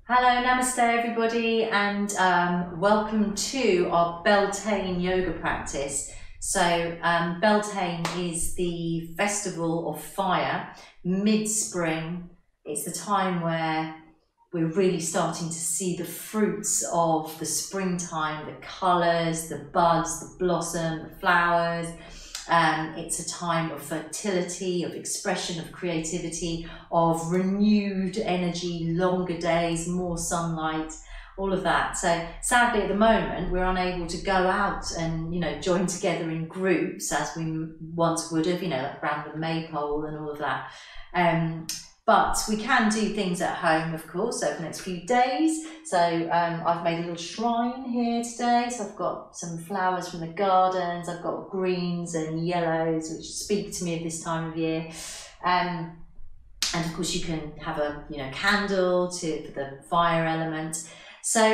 Hello, namaste everybody, and welcome to our Beltane yoga practice. So Beltane is the festival of fire, mid-spring. It's the time where we're really starting to see the fruits of the springtime, the colours, the buds, the blossom, the flowers. It's a time of fertility, of expression, of creativity, of renewed energy, longer days, more sunlight, all of that. So sadly at the moment we're unable to go out and join together in groups as we once would have, like around the maypole and all of that. But we can do things at home, of course, over the next few days. So I've made a little shrine here today. So I've got some flowers from the gardens. I've got greens and yellows, which speak to me at this time of year. And of course, you can have a candle for the fire element. So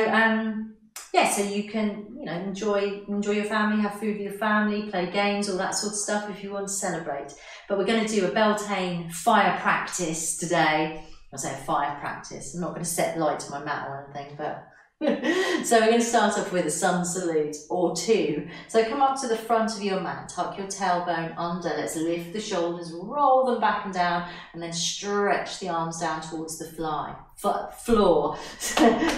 yeah, so you can enjoy your family, have food with your family, play games, all that sort of stuff if you want to celebrate. But we're going to do a Beltane fire practice today. I say a fire practice. I'm not going to set light to my mat or anything, but so we're going to start off with a sun salute or two. So come up to the front of your mat, tuck your tailbone under. Let's lift the shoulders, roll them back and down, and then stretch the arms down towards the floor.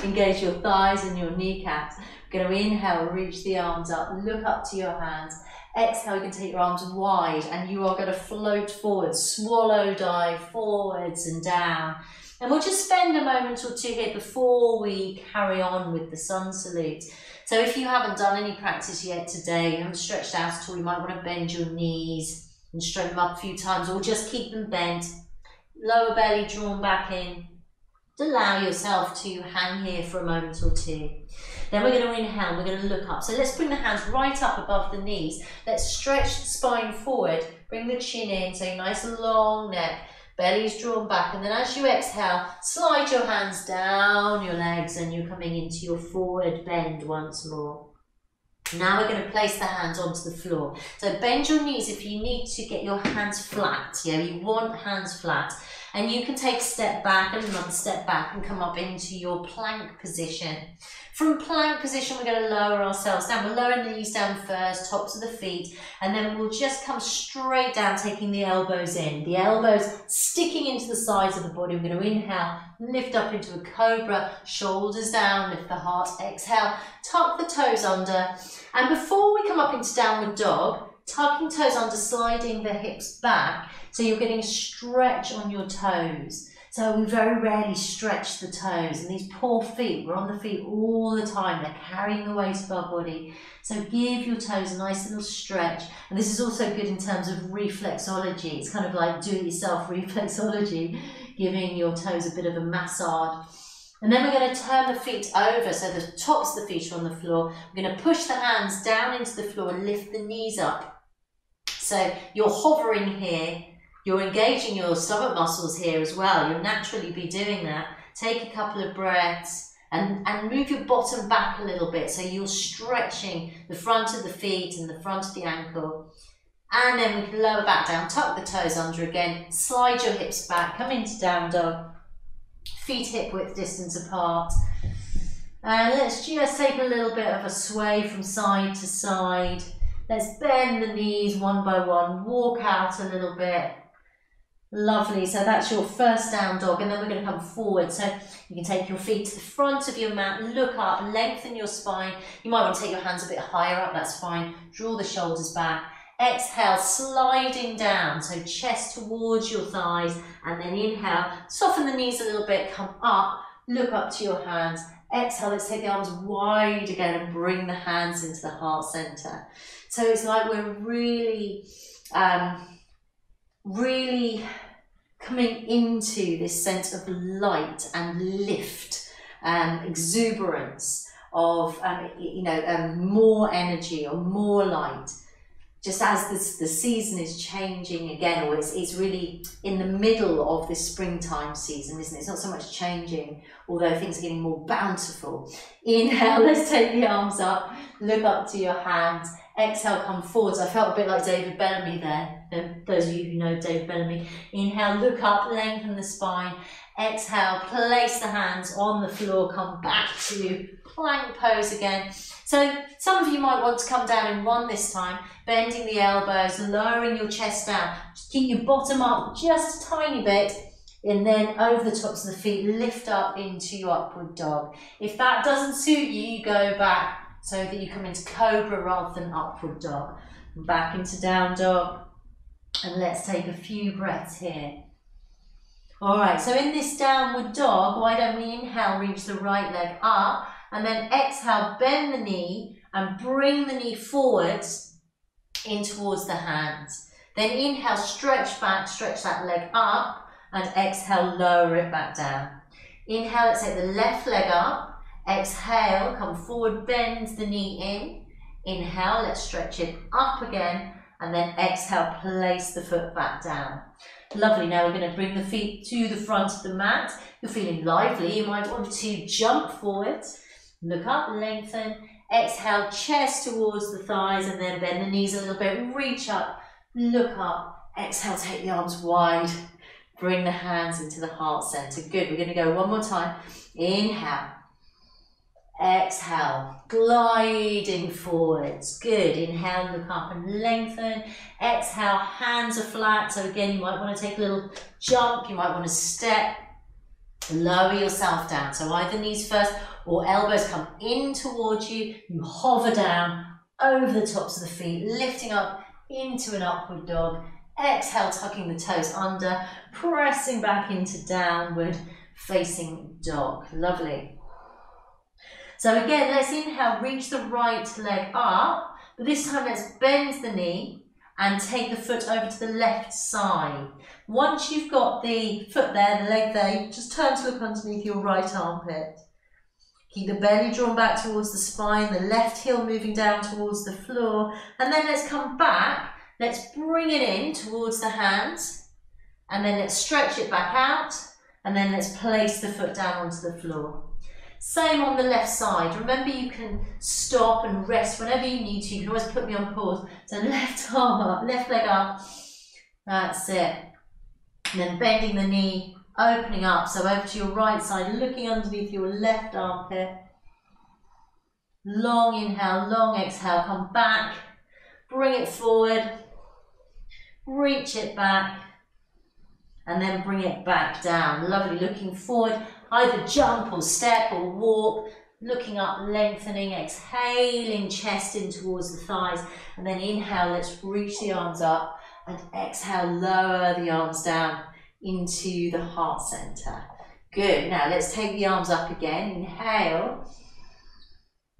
Engage your thighs and your kneecaps. We're going to inhale, reach the arms up, look up to your hands. Exhale, you can take your arms wide and you are going to float forward, swallow dive forwards and down. And we'll just spend a moment or two here before we carry on with the sun salute. So if you haven't done any practice yet today, you haven't stretched out at all, you might want to bend your knees and straighten them up a few times, or just keep them bent. Lower belly drawn back in. Allow yourself to hang here for a moment or two. Then we're going to inhale, we're going to look up. So let's bring the hands right up above the knees. Let's stretch the spine forward, bring the chin in, so nice long neck, belly's drawn back, and then as you exhale, slide your hands down your legs and you're coming into your forward bend once more. Now we're going to place the hands onto the floor. So bend your knees if you need to get your hands flat. Yeah, you want hands flat. And you can take a step back and another step back and come up into your plank position. From plank position, we're going to lower ourselves down. We'll lower the knees down first, tops of the feet, and then we'll just come straight down, taking the elbows in. The elbows sticking into the sides of the body. We're going to inhale, lift up into a cobra, shoulders down, lift the heart, exhale, tuck the toes under. And before we come up into downward dog, tucking toes under, sliding the hips back, so you're getting a stretch on your toes. So we very rarely stretch the toes, and these poor feet, we're on the feet all the time, they're carrying the weight of our body. So give your toes a nice little stretch, and this is also good in terms of reflexology. It's kind of like do-it-yourself reflexology, giving your toes a bit of a massage. And then we're going to turn the feet over, so the tops of the feet are on the floor. We're going to push the hands down into the floor and lift the knees up. So you're hovering here, you're engaging your stomach muscles here as well. You'll naturally be doing that. Take a couple of breaths and move your bottom back a little bit, so you're stretching the front of the feet and the front of the ankle. And then we can lower back down, tuck the toes under again, slide your hips back, come into down dog. Feet hip width distance apart, and let's just take a little bit of a sway from side to side. Let's bend the knees one by one, walk out a little bit. Lovely. So that's your first down dog, and then we're going to come forward. So you can take your feet to the front of your mat, look up, lengthen your spine. You might want to take your hands a bit higher up, that's fine. Draw the shoulders back. Exhale, sliding down, so chest towards your thighs, and then inhale, soften the knees a little bit, come up, look up to your hands. Exhale, let's take the arms wide again and bring the hands into the heart center. So it's like we're really, really coming into this sense of light and lift, exuberance of, more energy or more light. Just as the season is changing again, or it's really in the middle of this springtime season, isn't it? It's not so much changing, although things are getting more bountiful. Inhale, let's take the arms up, look up to your hands. Exhale, come forwards. I felt a bit like David Bellamy there. Those of you who know David Bellamy. Inhale, look up, lengthen the spine. Exhale, place the hands on the floor, come back to plank pose again. So some of you might want to come down in one this time, bending the elbows, lowering your chest down. Just keep your bottom up just a tiny bit, and then over the tops of the feet, lift up into your upward dog. If that doesn't suit you, you go back so that you come into cobra rather than upward dog. Back into down dog, and let's take a few breaths here. All right, so in this downward dog, why don't we inhale, reach the right leg up, and then exhale, bend the knee and bring the knee forwards in towards the hands. Then inhale, stretch back, stretch that leg up, and exhale, lower it back down. Inhale, let's take the left leg up. Exhale, come forward, bend the knee in. Inhale, let's stretch it up again, and then exhale, place the foot back down. Lovely, now we're going to bring the feet to the front of the mat. You're feeling lively, you might want to jump forward. Look up, lengthen. Exhale, chest towards the thighs, and then bend the knees a little bit. Reach up, look up. Exhale, take the arms wide. Bring the hands into the heart center. Good, we're going to go one more time. Inhale. Exhale, gliding forwards. Good. Inhale, look up and lengthen. Exhale, hands are flat. So again, you might want to take a little jump. You might want to step. Lower yourself down. So either knees first or elbows come in towards you. You hover down over the tops of the feet, lifting up into an upward dog. Exhale, tucking the toes under, pressing back into downward facing dog. Lovely. So again, let's inhale, reach the right leg up, but this time let's bend the knee and take the foot over to the left side. Once you've got the foot there, the leg there, you just turn to look underneath your right armpit. Keep the belly drawn back towards the spine, the left heel moving down towards the floor, and then let's come back. Let's bring it in towards the hands, and then let's stretch it back out, and then let's place the foot down onto the floor. Same on the left side. Remember, you can stop and rest whenever you need to. You can always put me on pause. So left arm up, left leg up. That's it. And then bending the knee, opening up. So over to your right side, looking underneath your left armpit. Long inhale, long exhale. Come back. Bring it forward. Reach it back. And then bring it back down. Lovely. Looking forward. Either jump or step or walk, looking up, lengthening, exhaling, chest in towards the thighs, and then inhale, let's reach the arms up, and exhale, lower the arms down into the heart center. Good, now let's take the arms up again, inhale,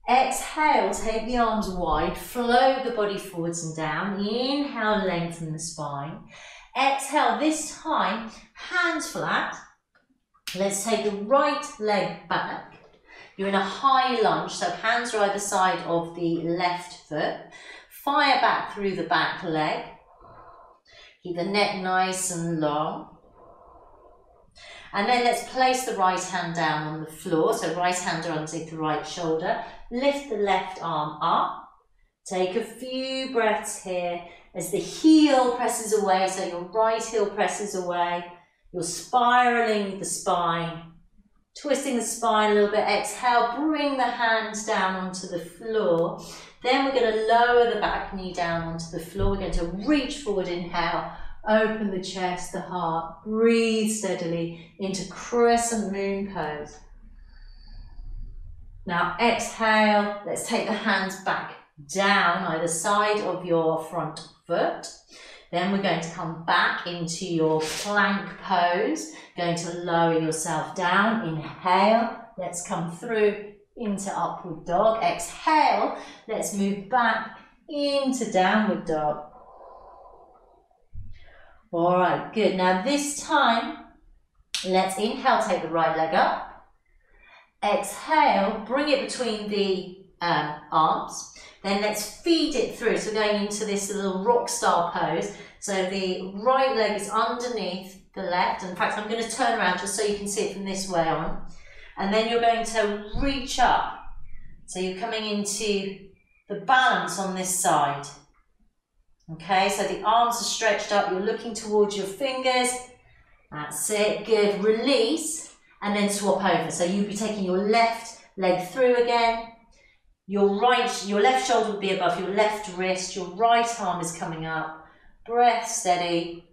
exhale, take the arms wide, float the body forwards and down, inhale, lengthen the spine, exhale, this time, hands flat. Let's take the right leg back. You're in a high lunge, so hands are either side of the left foot. Fire back through the back leg. Keep the neck nice and long. And then let's place the right hand down on the floor. So right hand underneath the right shoulder. Lift the left arm up. Take a few breaths here as the heel presses away, so your right heel presses away. You're spiraling the spine, twisting the spine a little bit. Exhale, bring the hands down onto the floor. Then we're going to lower the back knee down onto the floor. We're going to reach forward, inhale, open the chest, the heart. Breathe steadily into crescent moon pose. Now exhale, let's take the hands back down either side of your front foot. Then we're going to come back into your plank pose. Going to lower yourself down. Inhale. Let's come through into upward dog. Exhale. Let's move back into downward dog. All right, good. Now this time, let's inhale, take the right leg up. Exhale, bring it between the arms. Then let's feed it through. So going into this little rock star pose. So the right leg is underneath the left. In fact, I'm going to turn around just so you can see it from this way on. And then you're going to reach up. So you're coming into the balance on this side. Okay, so the arms are stretched up. You're looking towards your fingers. That's it, good. Release and then swap over. So you'll be taking your left leg through again. Your left shoulder will be above your left wrist. Your right arm is coming up. Breath steady.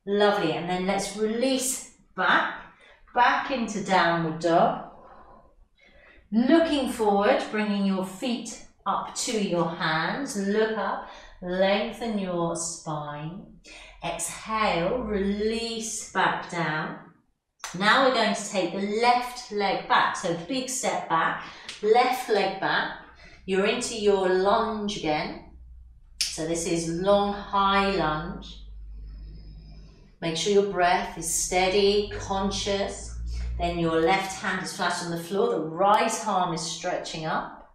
Lovely. And then let's release back into downward dog. Looking forward, bringing your feet up to your hands. Look up, lengthen your spine. Exhale, release back down. Now we're going to take the left leg back. So big step back. Left leg back, you're into your lunge again. So this is long, high lunge. Make sure your breath is steady, conscious. Then your left hand is flat on the floor, the right arm is stretching up.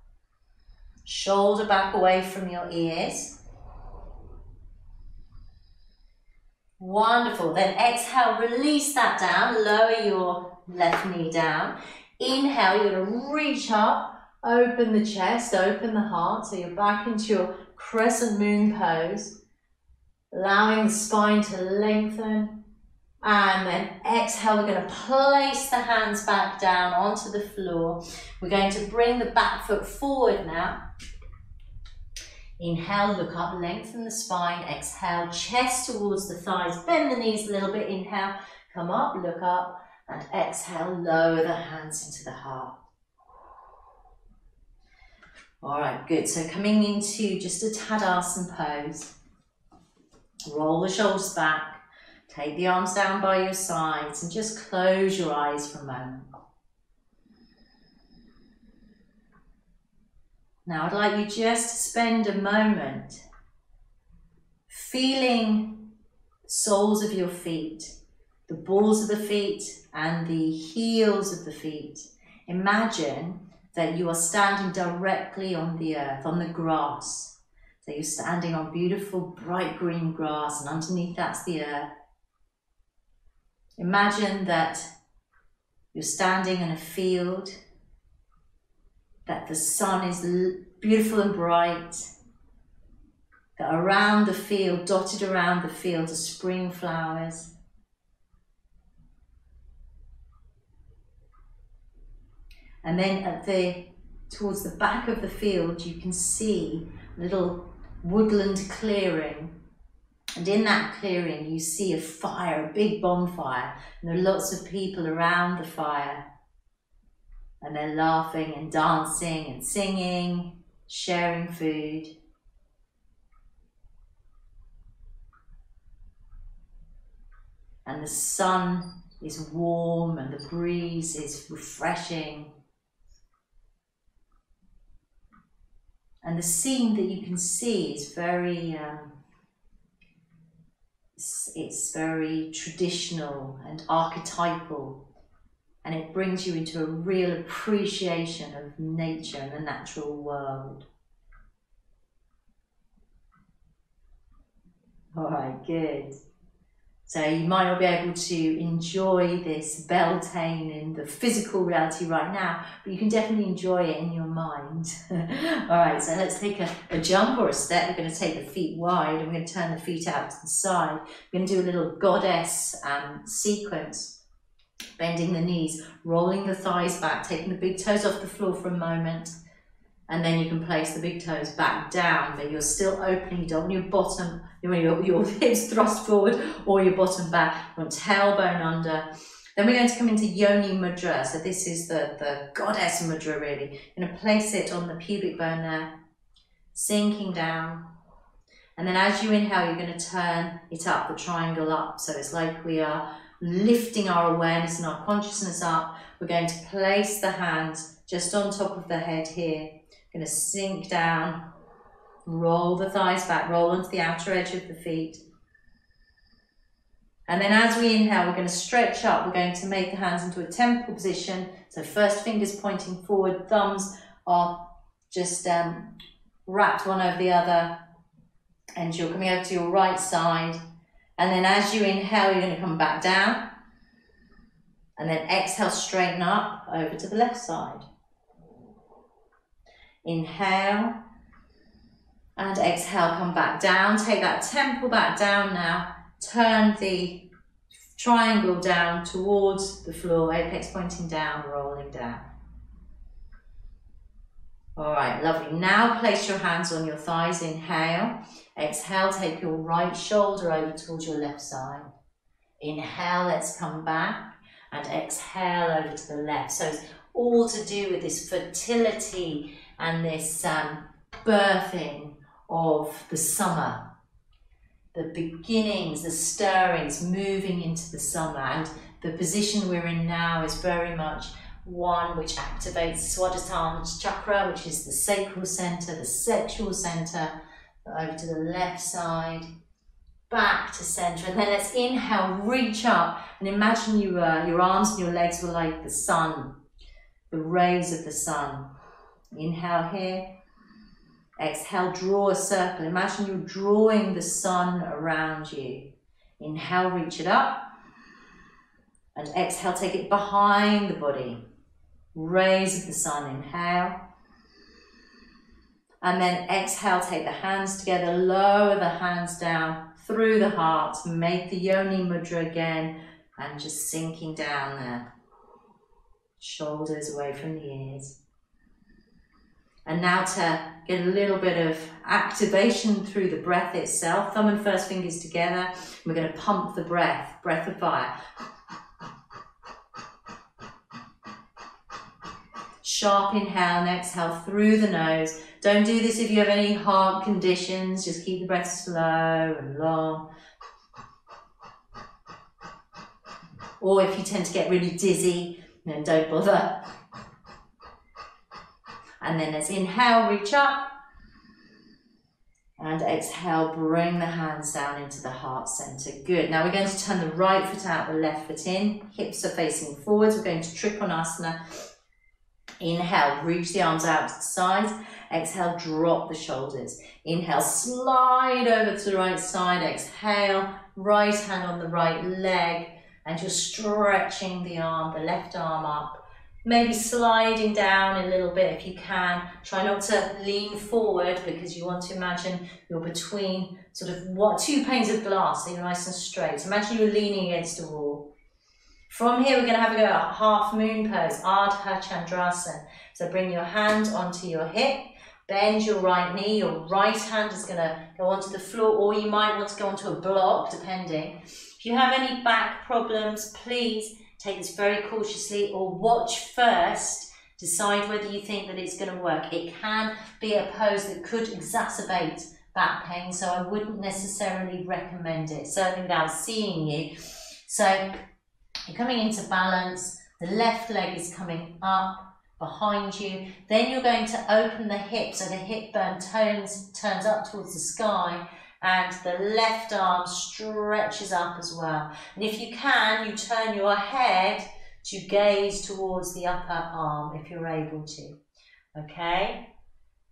Shoulder back away from your ears. Wonderful, then exhale, release that down, lower your left knee down. Inhale, you're going to reach up, open the chest, open the heart, so you're back into your crescent moon pose, allowing the spine to lengthen, and then exhale, we're going to place the hands back down onto the floor. We're going to bring the back foot forward now. Inhale, look up, lengthen the spine, exhale, chest towards the thighs, bend the knees a little bit, inhale, come up, look up, and exhale, lower the hands into the heart. All right, good. So coming into just a Tadasana pose. Roll the shoulders back. Take the arms down by your sides and just close your eyes for a moment. Now I'd like you just to spend a moment feeling the soles of your feet, the balls of the feet and the heels of the feet. Imagine that you are standing directly on the earth, on the grass. So you're standing on beautiful bright green grass and underneath that's the earth. Imagine that you're standing in a field, that the sun is beautiful and bright, that around the field, dotted around the field are spring flowers. And then towards the back of the field, you can see a little woodland clearing. And in that clearing, you see a fire, a big bonfire. And there are lots of people around the fire. And they're laughing and dancing and singing, sharing food. And the sun is warm and the breeze is refreshing. And the scene that you can see is very, it's very traditional and archetypal, and it brings you into a real appreciation of nature and the natural world. All right, good. So you might not be able to enjoy this Beltane in the physical reality right now, but you can definitely enjoy it in your mind. All right, so let's take a jump or a step. We're going to take the feet wide and we're going to turn the feet out to the side. We're going to do a little goddess sequence, bending the knees, rolling the thighs back, taking the big toes off the floor for a moment. And then you can place the big toes back down, but you're still open. You don't want your bottom, you want your hips thrust forward or your bottom back. You want tailbone under. Then we're going to come into Yoni Mudra. So this is the goddess mudra really. You're going to place it on the pubic bone there, sinking down. And then as you inhale, you're going to turn it up, the triangle up. So it's like we are lifting our awareness and our consciousness up. We're going to place the hands just on top of the head here. Going to sink down, roll the thighs back, roll onto the outer edge of the feet. And then as we inhale, we're going to stretch up. We're going to make the hands into a temple position. So first fingers pointing forward, thumbs are just wrapped one over the other. And you're coming over to your right side. And then as you inhale, you're going to come back down. And then exhale, straighten up over to the left side. Inhale and exhale, come back down. Take that temple back down now. Turn the Triangle down towards the floor, apex pointing down, rolling down. All right, lovely. Now place your hands on your thighs, inhale. Exhale, take your right shoulder over towards your left side. Inhale, let's come back, and exhale over to the left. So it's all to do with this fertility and this birthing of the summer. The beginnings, the stirrings, moving into the summer. And the position we're in now is very much one which activates Swadhisthana chakra, which is the sacral center, the sexual center. Over to the left side, back to center, and then let's inhale, reach up, and imagine your arms and your legs were like the sun, the rays of the sun. Inhale here, exhale, draw a circle. Imagine you're drawing the sun around you. Inhale, reach it up, and exhale, take it behind the body. Rays of the sun, inhale. And then exhale, take the hands together, lower the hands down through the heart, make the Yoni Mudra again, and just sinking down there. Shoulders away from the ears. And now to get a little bit of activation through the breath itself, thumb and first fingers together, we're going to pump the breath of fire. Sharp inhale and exhale through the nose. Don't do this if you have any heart conditions. Just keep the breath slow and long. Or if you tend to get really dizzy, then don't bother. And then let's inhale, reach up. And exhale, bring the hands down into the heart center. Good. Now we're going to turn the right foot out, the left foot in. Hips are facing forwards. We're going to Trikonasana. Inhale, reach the arms out to the sides. Exhale, drop the shoulders. Inhale, slide over to the right side. Exhale, right hand on the right leg. And you're stretching the arm, the left arm up. Maybe sliding down a little bit if you can. Try not to lean forward because you want to imagine you're between sort of two panes of glass, so you're nice and straight. Imagine you're leaning against a wall. From here, we're going to have a go at half moon pose, Ardha Chandrasana. So bring your hand onto your hip, bend your right knee, your right hand is going to go onto the floor, or you might want to go onto a block, depending. If you have any back problems, please take this very cautiously, or watch first, decide whether you think that it's going to work. It can be a pose that could exacerbate back pain, so I wouldn't necessarily recommend it, certainly without seeing you. So you're coming into balance, the left leg is coming up behind you, then you're going to open the hip, so the hip bone turns up towards the sky, and the left arm stretches up as well. And if you can, you turn your head to gaze towards the upper arm, if you're able to, okay?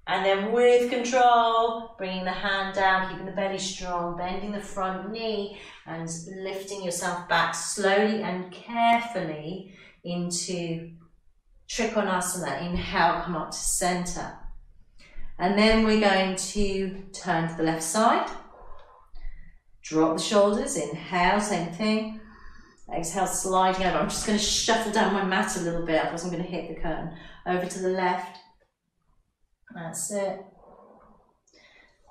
And then with control, bringing the hand down, keeping the belly strong, bending the front knee and lifting yourself back slowly and carefully into Trikonasana. Inhale, come up to center. And then we're going to turn to the left side. Drop the shoulders, inhale, same thing. Exhale, sliding over. I'm just going to shuffle down my mat a little bit, otherwise I'm going to hit the curtain. Over to the left. That's it.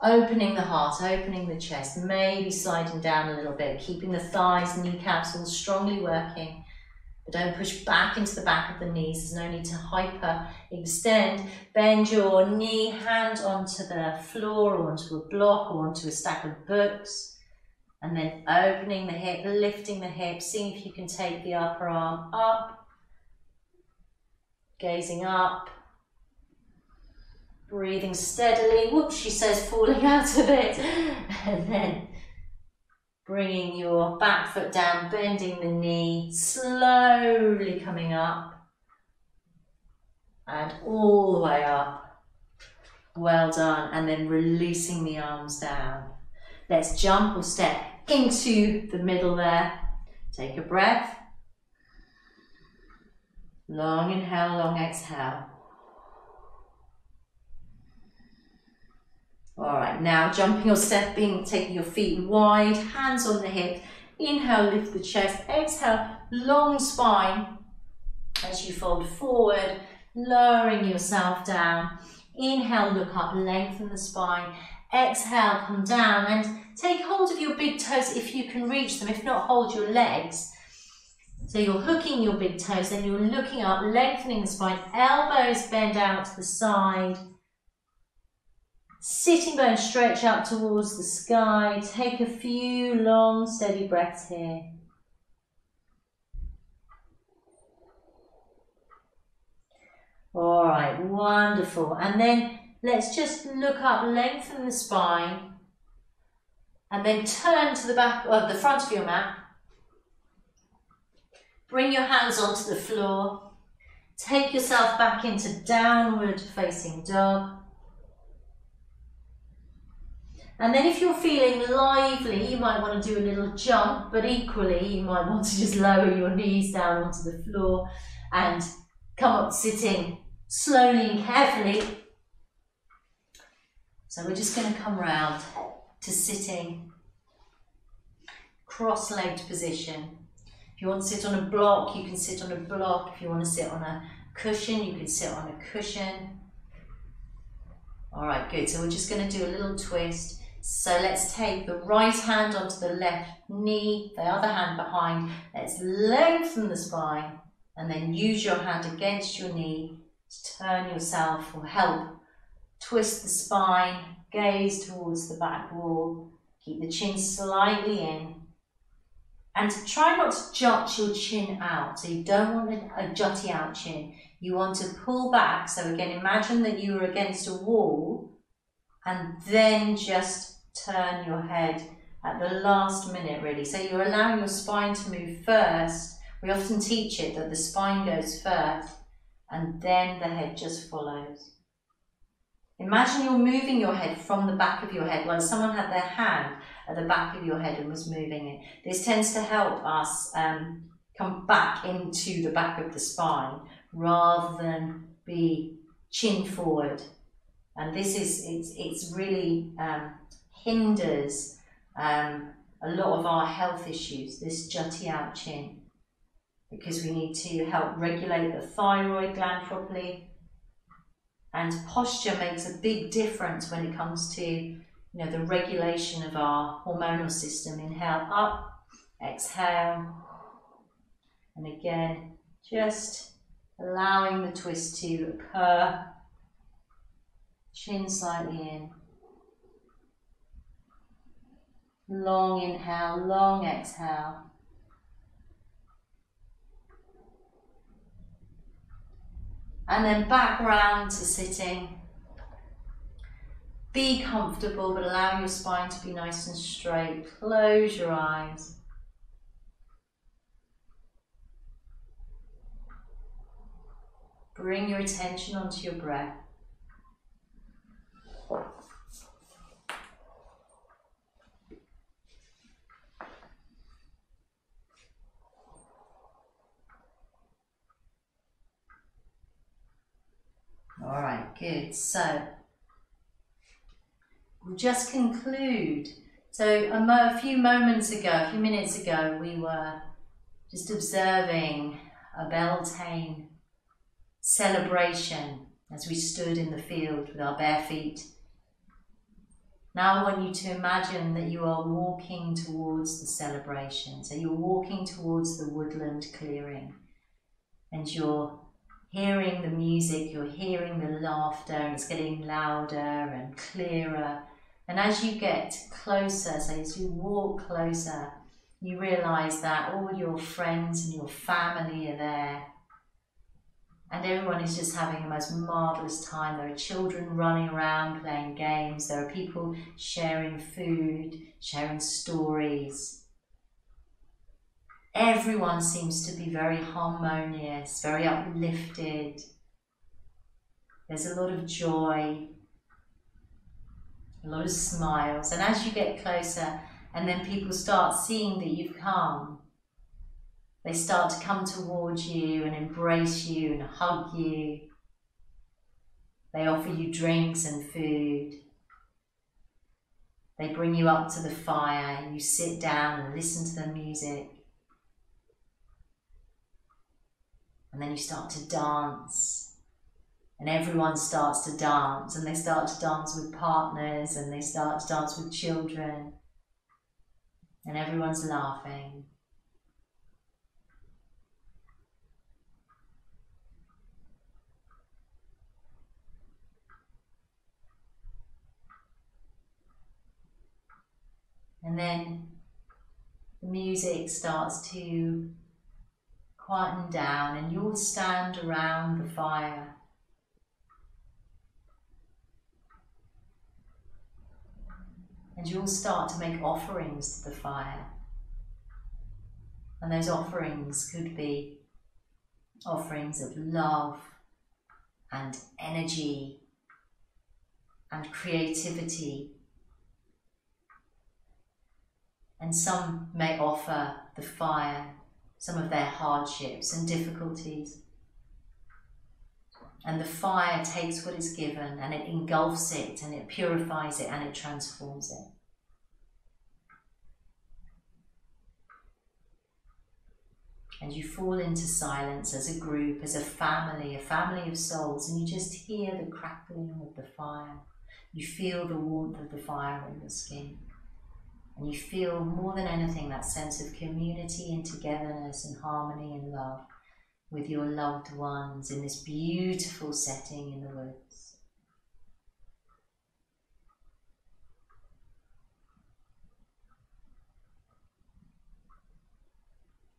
Opening the heart, opening the chest, maybe sliding down a little bit, keeping the thighs, kneecaps all strongly working. But don't push back into the back of the knees. There's no need to hyper extend. Bend your knee, hand onto the floor or onto a block or onto a stack of books. And then opening the hip, lifting the hip, seeing if you can take the upper arm up. Gazing up. Breathing steadily. Whoops, she says, falling out of it. And then bringing your back foot down, bending the knee, slowly coming up. And all the way up. Well done. And then releasing the arms down. Let's jump or step into the middle there. Take a breath. Long inhale, long exhale. All right, now jumping or stepping, taking your feet wide, hands on the hip. Inhale, lift the chest. Exhale, long spine as you fold forward, lowering yourself down. Inhale, look up, lengthen the spine. Exhale, come down and take hold of your big toes if you can reach them. If not, hold your legs. So you're hooking your big toes, then you're looking up, lengthening the spine. Elbows bend out to the side. Sitting bones stretch up towards the sky. Take a few long, steady breaths here. All right, wonderful. And then let's just look up, lengthen the spine, and then turn to the back of the front of your mat. Bring your hands onto the floor. Take yourself back into downward facing dog. And then if you're feeling lively, you might want to do a little jump, but equally you might want to just lower your knees down onto the floor and come up sitting slowly and carefully. So we're just going to come round to sitting cross-legged position. If you want to sit on a block, you can sit on a block. If you want to sit on a cushion, you can sit on a cushion. All right, good. So we're just going to do a little twist. So let's take the right hand onto the left knee, the other hand behind. Let's lengthen the spine and then use your hand against your knee to turn yourself or help twist the spine, gaze towards the back wall, keep the chin slightly in, and try not to jut your chin out. So you don't want a jutty out chin. You want to pull back. So again, imagine that you are against a wall and then just turn your head at the last minute really. So you're allowing your spine to move first. We often teach it that the spine goes first and then the head just follows. Imagine you're moving your head from the back of your head, like someone had their hand at the back of your head and was moving it. This tends to help us come back into the back of the spine rather than be chin forward. And this is, it's really hinders a lot of our health issues, this jutty out chin, because we need to help regulate the thyroid gland properly. And posture makes a big difference when it comes to, the regulation of our hormonal system. Inhale up, exhale, and again, just allowing the twist to occur. Chin slightly in. Long inhale, long exhale. And then back round to sitting. Be comfortable, but allow your spine to be nice and straight. Close your eyes. Bring your attention onto your breath. All right, good. So we'll just conclude. So a few minutes ago, we were just observing a Beltane celebration as we stood in the field with our bare feet. Now I want you to imagine that you are walking towards the celebration. So you're walking towards the woodland clearing and you're hearing the music, you're hearing the laughter, and it's getting louder and clearer. And as you get closer, so as you walk closer, you realise that all your friends and your family are there. And everyone is just having the most marvellous time. There are children running around playing games. There are people sharing food, sharing stories. Everyone seems to be very harmonious, very uplifted. There's a lot of joy, a lot of smiles. And as you get closer, and then people start seeing that you've come, they start to come towards you and embrace you and hug you. They offer you drinks and food. They bring you up to the fire, you sit down and listen to the music. And then you start to dance. And everyone starts to dance, and they start to dance with partners, and they start to dance with children. And everyone's laughing. And then the music starts to quieten down, and you'll stand around the fire. And you'll start to make offerings to the fire. And those offerings could be offerings of love and energy and creativity. And some may offer the fire some of their hardships and difficulties. And the fire takes what is given and it engulfs it and it purifies it and it transforms it. And you fall into silence as a group, as a family of souls, and you just hear the crackling of the fire. You feel the warmth of the fire on your skin. And you feel more than anything that sense of community and togetherness and harmony and love with your loved ones in this beautiful setting in the woods.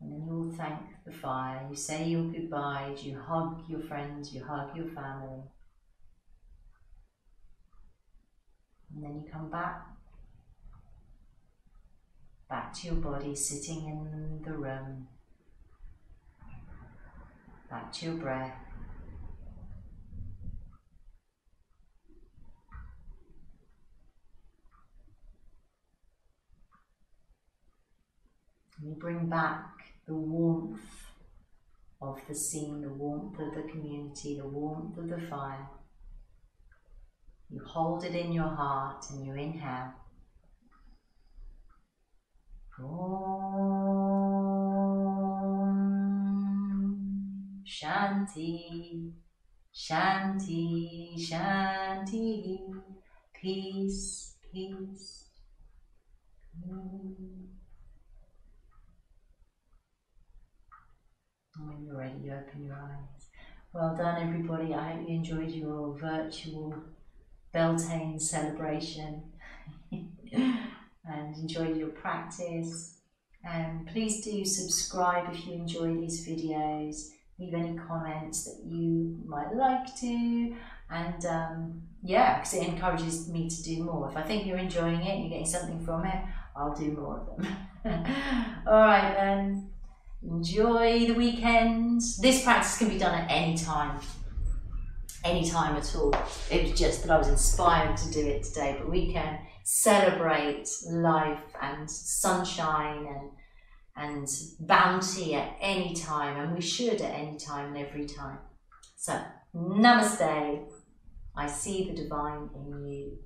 And then you will thank the fire, you say your goodbyes, you hug your friends, you hug your family. And then you come back to your body, sitting in the room, back to your breath. And you bring back the warmth of the scene, the warmth of the community, the warmth of the fire. You hold it in your heart and you inhale. Om Shanti, Shanti, Shanti, peace, peace. And when you're ready, you open your eyes. Well done, everybody. I hope you enjoyed your virtual Beltane celebration. And enjoy your practice. And please do subscribe if you enjoy these videos. Leave any comments that you might like to. And yeah, because it encourages me to do more. If I think you're enjoying it, you're getting something from it, I'll do more of them. Alright then, enjoy the weekends. This practice can be done at any time at all. It was just that I was inspired to do it today, but we can celebrate life and sunshine and bounty at any time, and we should at any time and every time. So, namaste. I see the divine in you.